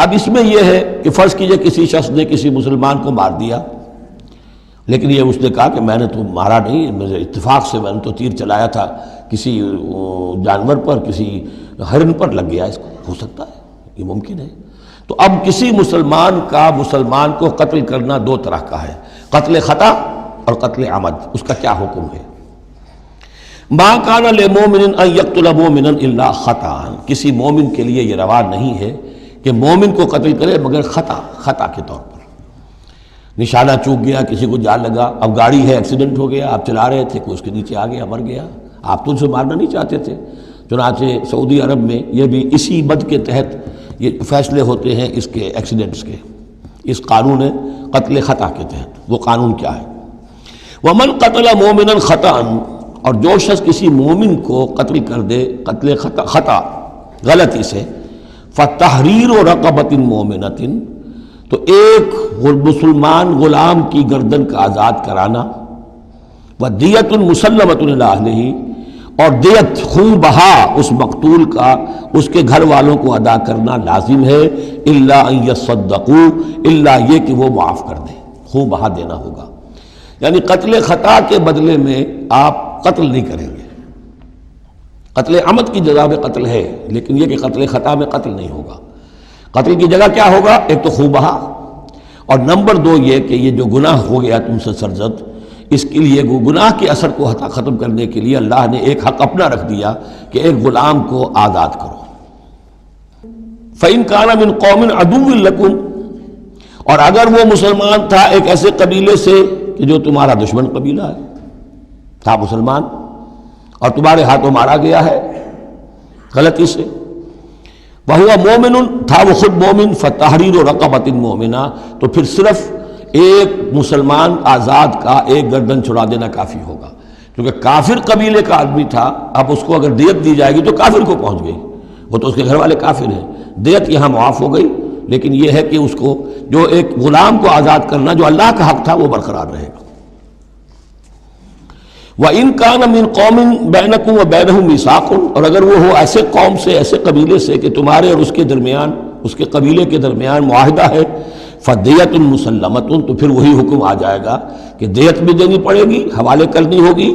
اب اس میں یہ ہے کہ فرض کیجئے کسی شخص نے کسی مسلمان کو مار دیا، لیکن یہ اس نے کہا کہ میں نے تو مارا نہیں، میرے اتفاق سے میں نے تو تیر چلایا تھا کسی جانور پر، کسی ہرن پر لگ گیا، اس کو ہو سکتا ہے، یہ ممکن ہے۔ تو اب کسی مسلمان کا مسلمان کو قتل کرنا دو طرح کا ہے، قتل خطا اور قتل عمد۔ اس کا کیا حکم ہے؟ ما کان لمؤمن ان یقتل مؤمنا الا خطا، کسی مومن کے لیے یہ روا نہیں ہے کہ مومن کو قتل کرے مگر خطا کے طور پر، نشانہ چوک گیا، کسی کو جان لگا، اب گاڑی ہے، ایکسیڈنٹ ہو گیا، آپ چلا رہے تھے، کوئی اس کے نیچے آ گیا، مر گیا، آپ تو اسے مارنا نہیں چاہتے تھے۔ چنانچہ سعودی عرب میں یہ بھی اسی بد کے تحت یہ فیصلے ہوتے ہیں اس کے ایکسیڈنٹس کے، اس قانون قتل خطا کے تحت۔ وہ قانون کیا ہے؟ ومن قتل مومنا خطا، اور جو شخص کسی مومن کو قتل کر دے قتل خطا غلطی سے، فتحریر رقبۃ مومنۃ، تو ایک مسلمان غلام کی گردن کا آزاد کرانا، ودیۃ مسلمۃ الی اہلہ، اور دیت خون بہا اس مقتول کا اس کے گھر والوں کو ادا کرنا لازم ہے، الا ان یصدقوا، الا یہ کہ وہ معاف کر دیں، خون بہا دینا ہوگا۔ یعنی قتل خطا کے بدلے میں آپ قتل نہیں کریں گے، قتل عمد کی جزا میں قتل ہے، لیکن یہ کہ قتل خطا میں قتل نہیں ہوگا۔ قتل کی جگہ کیا ہوگا؟ ایک تو خون بہا، اور نمبر دو یہ کہ یہ جو گناہ ہو گیا تم سے سرزد، اس کے لیے گناہ کے اثر کو ختم کرنے کے لیے اللہ نے ایک حق اپنا رکھ دیا کہ ایک غلام کو آزاد کرو۔ فَإِن كَانَ مِن قَوْمٍ عَدُوٍّ لَكُمْ، اور اگر وہ مسلمان تھا ایک ایسے قبیلے سے کہ جو تمہارا دشمن قبیلہ ہے، تھا مسلمان اور تمہارے ہاتھوں مارا گیا ہے غلطی سے، وَهُوَ مُؤْمِنٌ، تھا وہ خود مومن، فَتَحْرِيرُ رَقَبَةٍ مُؤْمِنَةٍ، تو پھر صرف ایک مسلمان آزاد کا ایک گردن چھڑا دینا کافی ہوگا، کیونکہ کافر قبیلے کا آدمی تھا، اب اس کو اگر دیت دی جائے گی تو کافر کو پہنچ گئی، وہ تو اس کے گھر والے کافر ہیں، دیت یہاں معاف ہو گئی، لیکن یہ ہے کہ اس کو جو ایک غلام کو آزاد کرنا جو اللہ کا حق تھا وہ برقرار رہے گا۔ وَإِن كَانَ مِن قَوْمٍ بَيْنَكُمْ وَبَيْنَهُم مِيثَاقٌ، اور اگر وہ ہو ایسے قوم سے، ایسے قبیلے سے کہ تمہارے اور اس کے درمیان، اس کے قبیلے کے درمیان معاہدہ ہے، فَدِيَةٌ مُسَلَّمَةٌ، تو پھر وہی حکم آ جائے گا کہ دیت بھی دینی پڑے گی، حوالے کرنی ہوگی،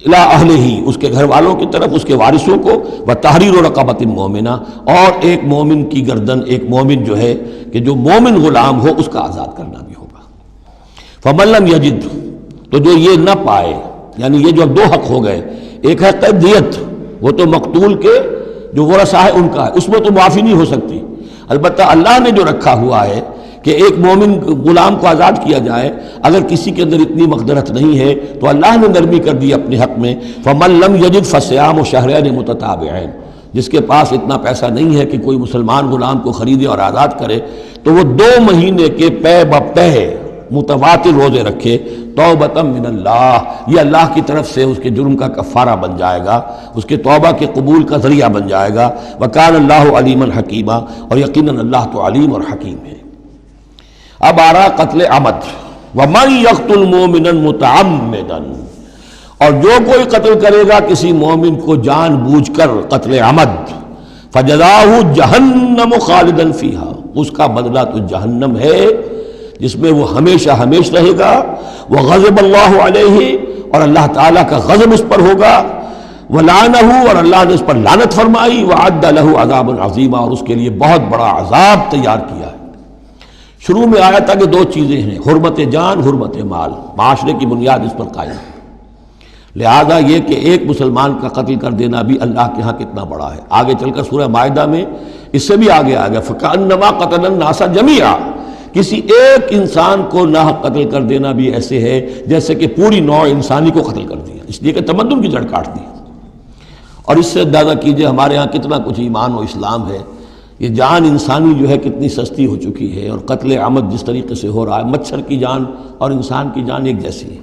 الی اہلہ، اس کے گھر والوں کی طرف، اس کے وارثوں کو، وَتَحْرِيرُ رَقَبَةٍ مُؤْمِنَةٍ، اور ایک مومن کی گردن، ایک مومن جو ہے کہ جو مومن غلام ہو اس کا آزاد کرنا بھی ہوگا۔ فَمَن لَّمْ يَجِدْ، تو جو یہ نہ پائے، یعنی یہ جو دو حق ہو گئے، ایک ہے دیت، وہ تو مقتول کے جو ورثہ ہے ان کا ہے، اس میں تو معافی نہیں ہو سکتی، البتہ اللہ نے جو رکھا ہوا ہے کہ ایک مومن غلام کو آزاد کیا جائے، اگر کسی کے اندر اتنی مقدرت نہیں ہے تو اللہ نے نرمی کر دی اپنے حق میں، فَمَن لَّمْ يَجِدْ فَصِيَامُ شَهْرَيْنِ مُتَتَابِعَيْنِ، جس کے پاس اتنا پیسہ نہیں ہے کہ کوئی مسلمان غلام کو خریدے اور آزاد کرے، تو وہ 2 مہینے کے پے بپے متواتر روزے رکھے، توبۃ من اللہ، یہ اللہ کی طرف سے اس کے جرم کا کفارہ بن جائے گا، اس کے توبہ کے قبول کا ذریعہ بن جائے گا۔ وَكَانَ اللَّهُ عَلِيمًا حَكِيمًا، اور یقیناً اللہ تو علیم اور حکیم ہے۔ اب آ رہا قتل عمد، وَمَن يَقْتُلْ مُؤْمِنًا مُتَعَمِّدًا، اور جو کوئی قتل کرے گا کسی مومن کو جان بوجھ کر قتل عمد، فَجَزَاؤُهُ جَهَنَّمُ خَالِدًا فِيهَا، اس کا بدلہ تو جہنم ہے جس میں وہ ہمیشہ ہمیشہ رہے گا، وَغَضِبَ اللَّهُ عَلَيْهِ، اور اللہ تعالیٰ کا غضب اس پر ہوگا، وَلَعَنَهُ، اور اللہ نے اس پر لعنت فرمائی، وَعَدَّ لَهُ عَذَابًا عَظِيمًا، اور اس کے لیے بہت بڑا عذاب تیار کیا ہے۔ شروع میں آیا تھا کہ 2 چیزیں ہیں، حرمت جان، حرمت مال، معاشرے کی بنیاد اس پر قائم ہے، لہذا یہ کہ ایک مسلمان کا قتل کر دینا بھی اللہ کے ہاں کتنا بڑا ہے۔ آگے چل کر سورہ مائدہ میں اس سے بھی آگے آ گیا، فَكَأَنَّمَا قَتَلَ النَّاسَ جَمِيعًا، کسی ایک انسان کو ناحق قتل کر دینا بھی ایسے ہے جیسے کہ پوری نوع انسانی کو قتل کر دیا، اس لیے کہ تمدن کی جڑ کاٹ دی۔ اور اس سے اندازہ کیجئے ہمارے ہاں کتنا کچھ ایمان و اسلام ہے، یہ جان انسانی جو ہے کتنی سستی ہو چکی ہے، اور قتل عمد جس طریقے سے ہو رہا ہے، مچھر کی جان اور انسان کی جان ایک جیسی ہے۔